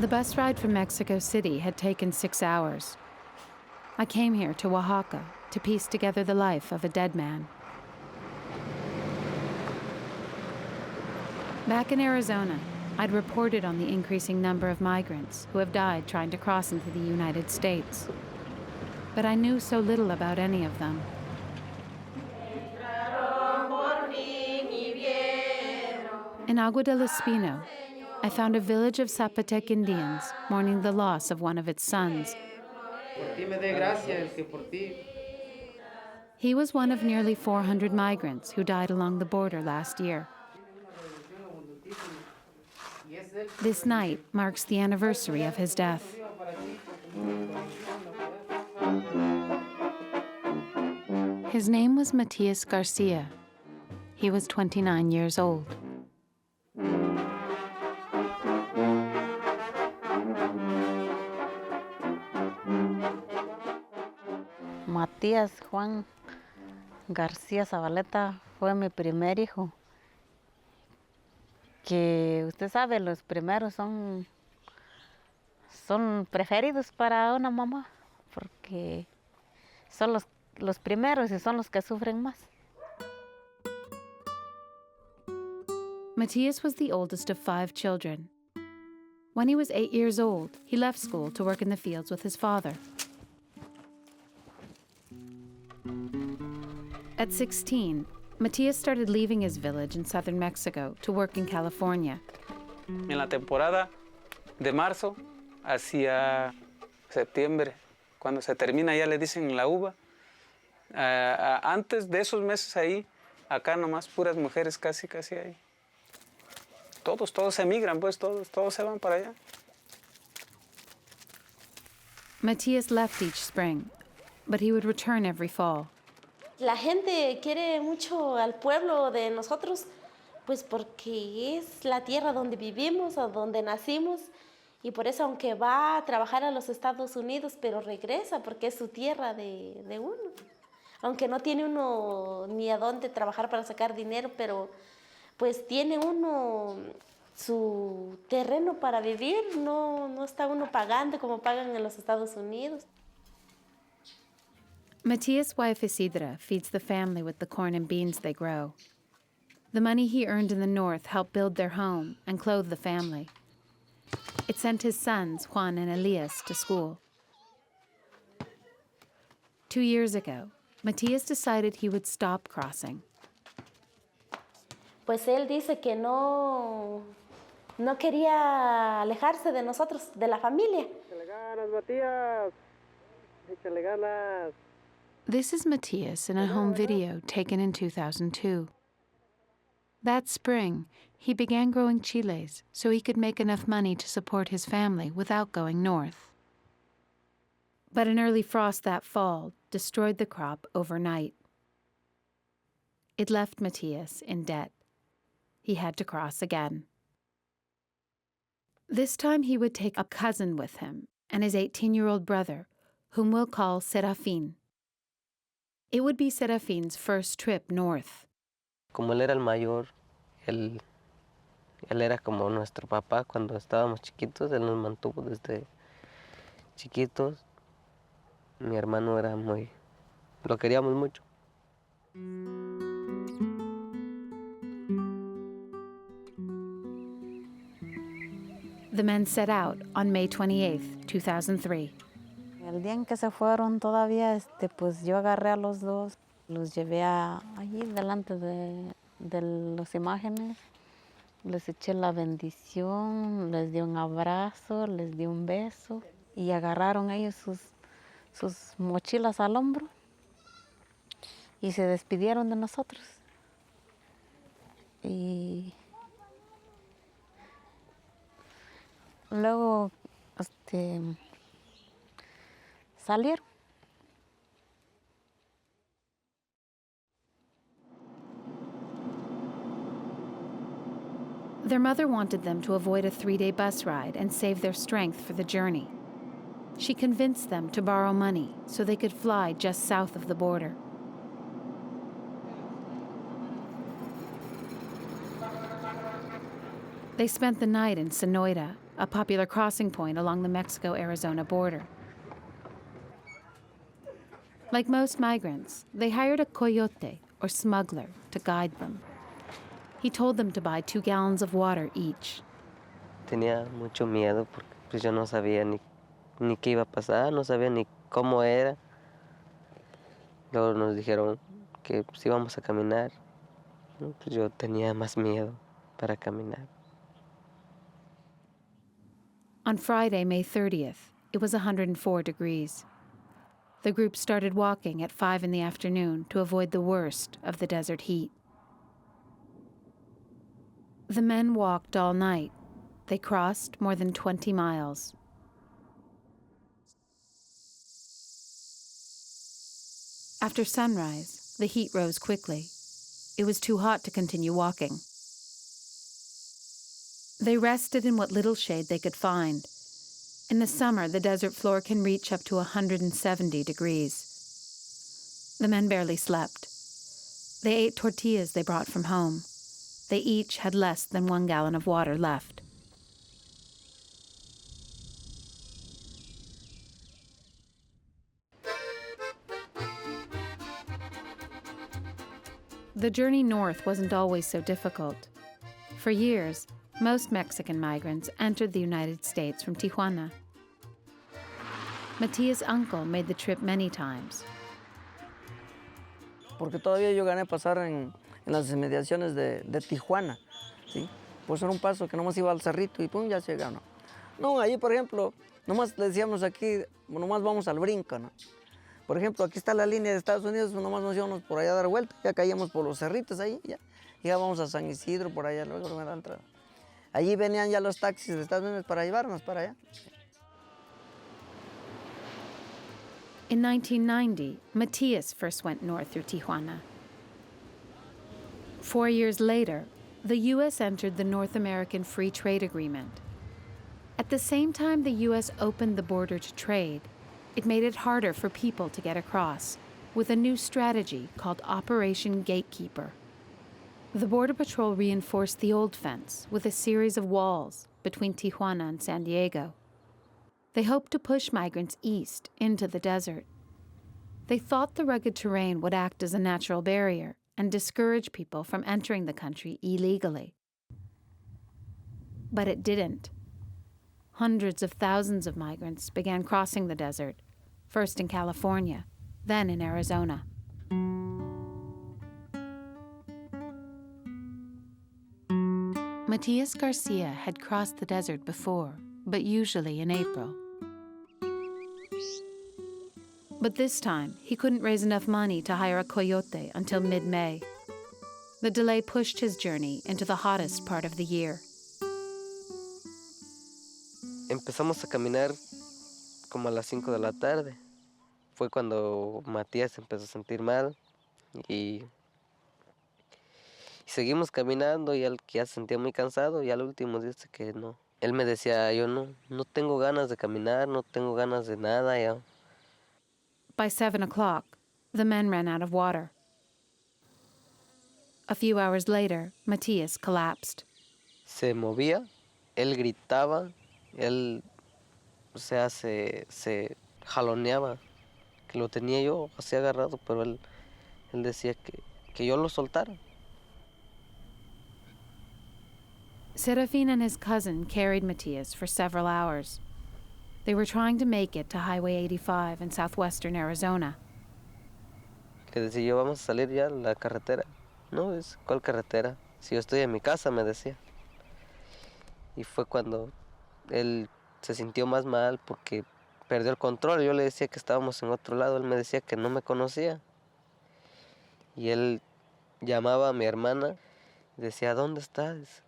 The bus ride from Mexico City had taken 6 hours. I came here to Oaxaca to piece together the life of a dead man. Back in Arizona, I'd reported on the increasing number of migrants who have died trying to cross into the United States. But I knew so little about any of them. In Agua del Espino, I found a village of Zapotec Indians mourning the loss of one of its sons. He was one of nearly 400 migrants who died along the border last year. This night marks the anniversary of his death. His name was Matias Garcia. He was 29 years old. Matías Juan García Zabaleta fue mi primer hijo. Que usted sabe, los primeros son preferidos para una mamá, porque son los primeros y son los que sufren más. Matias was the oldest of 5 children. When he was 8 years old, he left school to work in the fields with his father. At 16, Matias started leaving his village in southern Mexico to work in California. En la temporada de marzo hacia septiembre, cuando se termina ya le dicen la uva. Antes de esos meses ahí, acá nomás puras mujeres casi ahí. Todos se emigran, pues todos se van para allá. Matias left each spring, but he would return every fall. La gente quiere mucho al pueblo de nosotros, pues porque es la tierra donde vivimos o donde nacimos, y por eso aunque va a trabajar a los Estados Unidos, pero regresa porque es su tierra de uno. Aunque no tiene uno ni a dónde trabajar para sacar dinero, pero pues tiene uno su terreno para vivir, no está uno pagando como pagan en los Estados Unidos. Matias' wife Isidra feeds the family with the corn and beans they grow. The money he earned in the north helped build their home and clothe the family. It sent his sons, Juan and Elias, to school. 2 years ago, Matias decided he would stop crossing. Pues él dice que no quería alejarse de nosotros, de la familia. Échale ganas, Matías. Échale ganas. This is Matias in a home video taken in 2002. That spring, he began growing chiles so he could make enough money to support his family without going north. But an early frost that fall destroyed the crop overnight. It left Matias in debt. He had to cross again. This time he would take a cousin with him and his 18-year-old brother, whom we'll call Serafín. It would be Serafín's first trip north. Como él era el mayor, él era como nuestro papá cuando estábamos chiquitos, él nos mantuvo desde chiquitos. Mi hermano lo queríamos mucho. The men set out on May 28, 2003. El día en que se fueron todavía, pues yo agarré a los dos, los llevé allí delante de las imágenes, les eché la bendición, les di un abrazo, les di un beso y agarraron ellos sus mochilas al hombro y se despidieron de nosotros. Y luego salieron. Their mother wanted them to avoid a 3-day bus ride and save their strength for the journey. She convinced them to borrow money so they could fly just south of the border. They spent the night in Sonoita, a popular crossing point along the Mexico-Arizona border. Like most migrants, they hired a coyote, or smuggler, to guide them. He told them to buy 2 gallons of water each. Tenía mucho miedo porque pues, yo no sabía ni qué iba a pasar, no sabía ni cómo era. Luego nos dijeron que pues, íbamos a caminar. Pues yo tenía más miedo para caminar. On Friday, May 30th, it was 104 degrees. The group started walking at 5 in the afternoon to avoid the worst of the desert heat. The men walked all night. They crossed more than 20 miles. After sunrise, the heat rose quickly. It was too hot to continue walking. They rested in what little shade they could find. In the summer, the desert floor can reach up to 170 degrees. The men barely slept. They ate tortillas they brought from home. They each had less than 1 gallon of water left. The journey north wasn't always so difficult. For years, most Mexican migrants entered the United States from Tijuana. Matias' uncle made the trip many times. Porque todavía yo gané pasar en las inmediaciones de Tijuana, ¿sí? Pues era un paso que nomás iba al cerrito y pum, ya se llegaba. No, allí, por ejemplo, nomás le decíamos aquí, nomás vamos al brinco, ¿no? Por ejemplo, aquí está la línea de Estados Unidos, pues nomás nos íbamos por allá a dar vuelta, ya caíamos por los cerritos ahí, ya vamos a San Isidro, por allá, luego me da entrada. Allí venían ya los taxis de Estados Unidos para llevarnos para allá. In 1990, Matias first went north through Tijuana. 4 years later, the U.S. entered the North American Free Trade Agreement. At the same time the U.S. opened the border to trade, it made it harder for people to get across, with a new strategy called Operation Gatekeeper. The Border Patrol reinforced the old fence with a series of walls between Tijuana and San Diego. They hoped to push migrants east into the desert. They thought the rugged terrain would act as a natural barrier and discourage people from entering the country illegally. But it didn't. Hundreds of thousands of migrants began crossing the desert, first in California, then in Arizona. Matias Garcia had crossed the desert before, but usually in April. But this time, he couldn't raise enough money to hire a coyote until mid-May. The delay pushed his journey into the hottest part of the year. Empezamos a caminar como a las 5 de la tarde. Fue cuando Matías empezó a sentir mal y seguimos caminando y él ya se sentía muy cansado y al último dice que no. Él me decía, yo no tengo ganas de caminar, no tengo ganas de nada ya. By 7 o'clock, the men ran out of water. A few hours later, Matias collapsed. Se movía, él gritaba, él, o sea, se jaloneaba, que lo tenía yo así agarrado, pero él decía que yo lo soltara. Serafin and his cousin carried Matias for several hours. They were trying to make it to Highway 85 in southwestern Arizona. Le decía yo, vamos a salir ya a la carretera. No, ¿cuál carretera? Si yo estoy en mi casa, me decía. Y fue cuando él se sintió más mal porque perdió el control. Yo le decía que estábamos en otro lado, él me decía que no me conocía. Y él llamaba a mi hermana y decía, ¿dónde estás?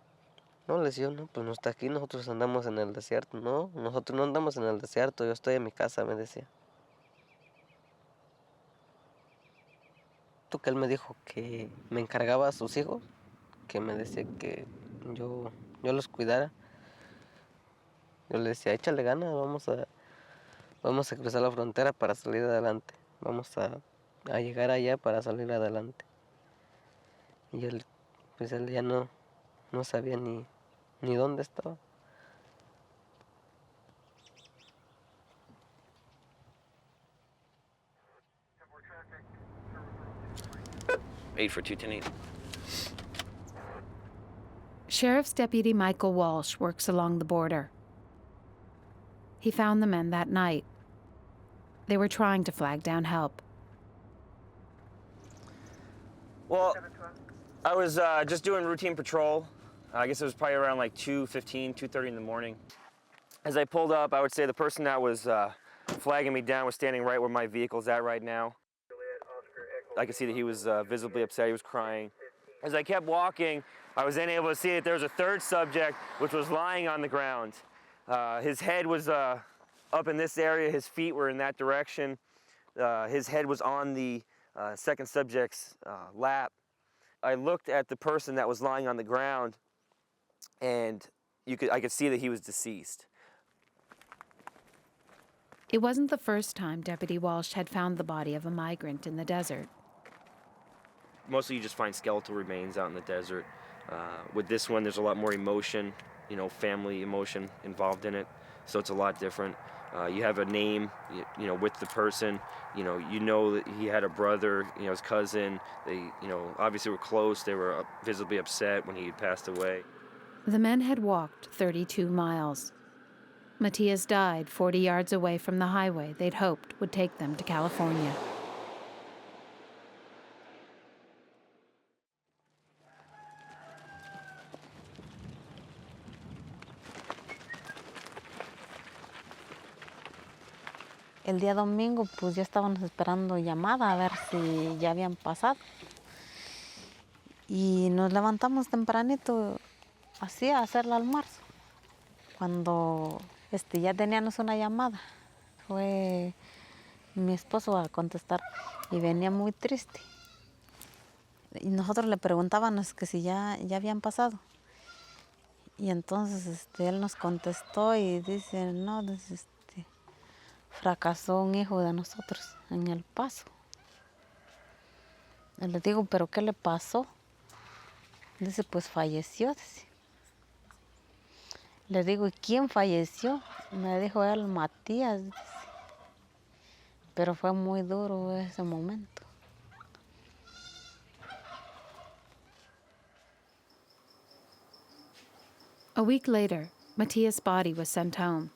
No, le decía, no, pues no está aquí, nosotros andamos en el desierto. No, nosotros no andamos en el desierto, yo estoy en mi casa, me decía. Que él me dijo que me encargaba a sus hijos, que me decía que yo los cuidara. Yo le decía, échale ganas, vamos a cruzar la frontera para salir adelante. Vamos a llegar allá para salir adelante. Y él, pues él ya no sabía ni dónde estaba. 8 for 210. Sheriff's Deputy Michael Walsh works along the border. He found the men that night. They were trying to flag down help. Well, I was just doing routine patrol. I guess it was probably around like 2:15, 2:30 in the morning. As I pulled up, I would say the person that was flagging me down was standing right where my vehicle's at right now. I could see that he was visibly upset, he was crying. As I kept walking, I was then able to see that there was a third subject which was lying on the ground. His head was up in this area, his feet were in that direction. His head was on the second subject's lap. I looked at the person that was lying on the ground, and I could see that he was deceased. It wasn't the first time Deputy Walsh had found the body of a migrant in the desert. Mostly you just find skeletal remains out in the desert. With this one, there's a lot more emotion, family emotion involved in it, so it's a lot different. You have a name, with the person. You know that he had a brother, his cousin. They, obviously were close. They were visibly upset when he had passed away. The men had walked 32 miles. Matias died 40 yards away from the highway they'd hoped would take them to California. El día domingo, pues ya estábamos esperando llamada a ver si ya habían pasado. Y nos levantamos tempranito, así a hacer el almuerzo. Cuando ya teníamos una llamada, fue mi esposo a contestar y venía muy triste. Y nosotros le preguntábamos que si ya habían pasado. Y entonces él nos contestó y dice, no, fracasó un hijo de nosotros en El Paso. Y le digo, ¿pero qué le pasó? Dice, pues falleció. Dice. Le digo, ¿y quién falleció? Me dijo él, Matías. Dice. Pero fue muy duro ese momento. A week later, Matias' body was sent home.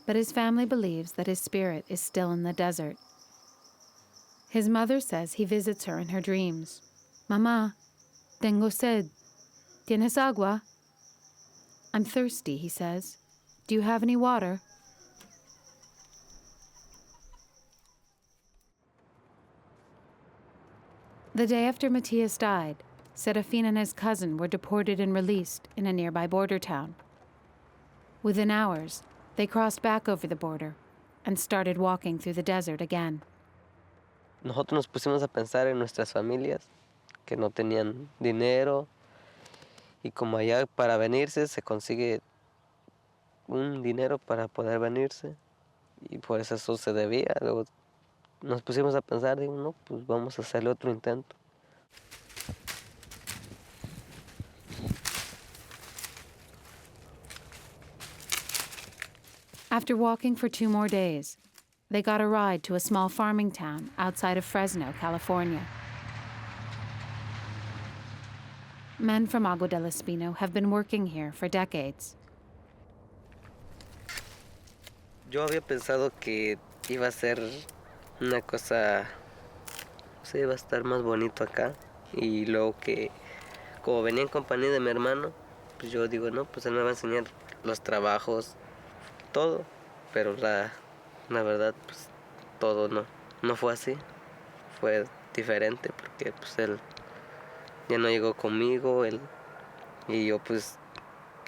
But his family believes that his spirit is still in the desert. His mother says he visits her in her dreams. Mamá, tengo sed. ¿Tienes agua? I'm thirsty, he says. Do you have any water? The day after Matias died, Serafin and his cousin were deported and released in a nearby border town. Within hours, they crossed back over the border and started walking through the desert again. Nosotros nos pusimos a pensar en nuestras familias que no tenían dinero y como allá para venirse se consigue un dinero para poder venirse y por eso se debía. Luego nos pusimos a pensar, digo, no, pues vamos a hacerle otro intento. After walking for 2 more days, they got a ride to a small farming town outside of Fresno, California. Men from Agua del Espino have been working here for decades. Yo había pensado que iba a ser una cosa, sí, iba a estar más bonito acá. Y luego que, como venía en compañía de mi hermano, pues yo digo, no, pues él me va a enseñar los trabajos, todo. Pero la verdad, pues todo no fue así. Fue diferente porque pues él ya no llegó conmigo, y yo pues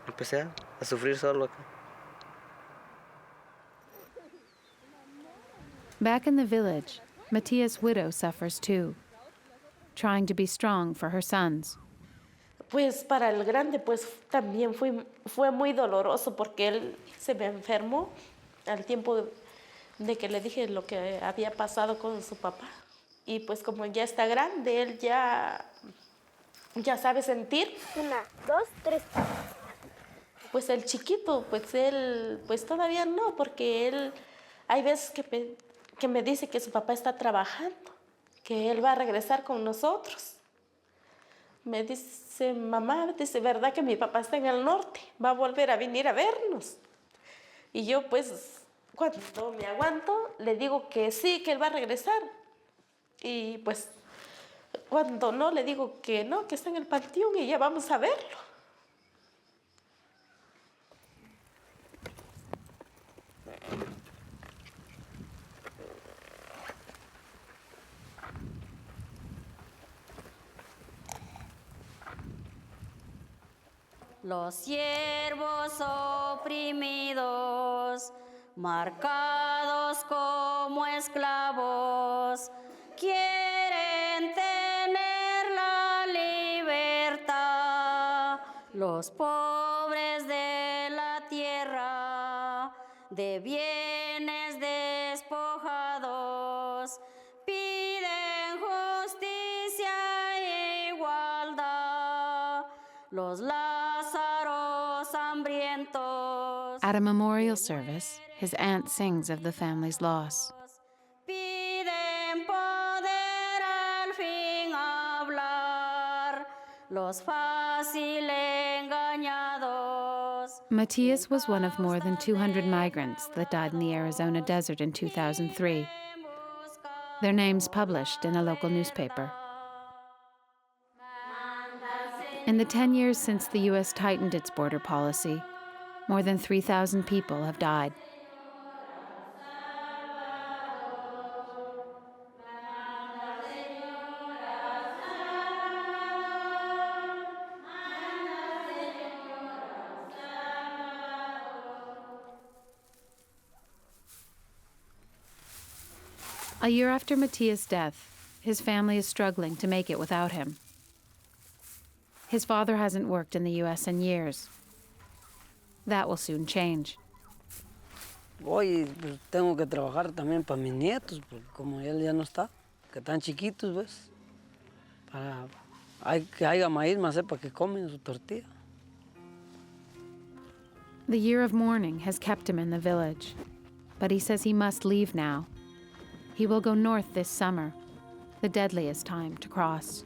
empecé a sufrir solo acá. Back in the village, Matias' widow suffers too, trying to be strong for her sons. Pues para el grande, pues también fue muy doloroso porque él se me enfermó al tiempo de que le dije lo que había pasado con su papá. Y pues como ya está grande, él ya sabe sentir. 1, 2, 3. Pues el chiquito, pues él, pues todavía no, porque él, hay veces que me dice que su papá está trabajando, que él va a regresar con nosotros. Me dice, mamá, dice, ¿verdad que mi papá está en el norte? Va a volver a venir a vernos. Y yo pues, cuando me aguanto, le digo que sí, que él va a regresar. Y pues, cuando no, le digo que no, que está en el panteón y ya vamos a verlo. Los siervos oprimidos, marcados como esclavos, quieren tener la libertad. Los pobres de la tierra, de bienes despojados, piden justicia e igualdad. Los Lázaros hambrientos. At a memorial service, his aunt sings of the family's loss. Piden poder al fin hablar, los fácil engañados. Matias was one of more than 200 migrants that died in the Arizona desert in 2003. Their names published in a local newspaper. In the 10 years since the U.S. tightened its border policy, more than 3,000 people have died. A year after Matias' death, his family is struggling to make it without him. His father hasn't worked in the U.S. in years. That will soon change. Hoy pues, tengo que trabajar también para mis nietos, porque como él ya no está, que están chiquitos, ¿ves? Para que haya maíz, más para que comen su tortilla. The year of mourning has kept him in the village, but he says he must leave now. He will go north this summer, the deadliest time to cross.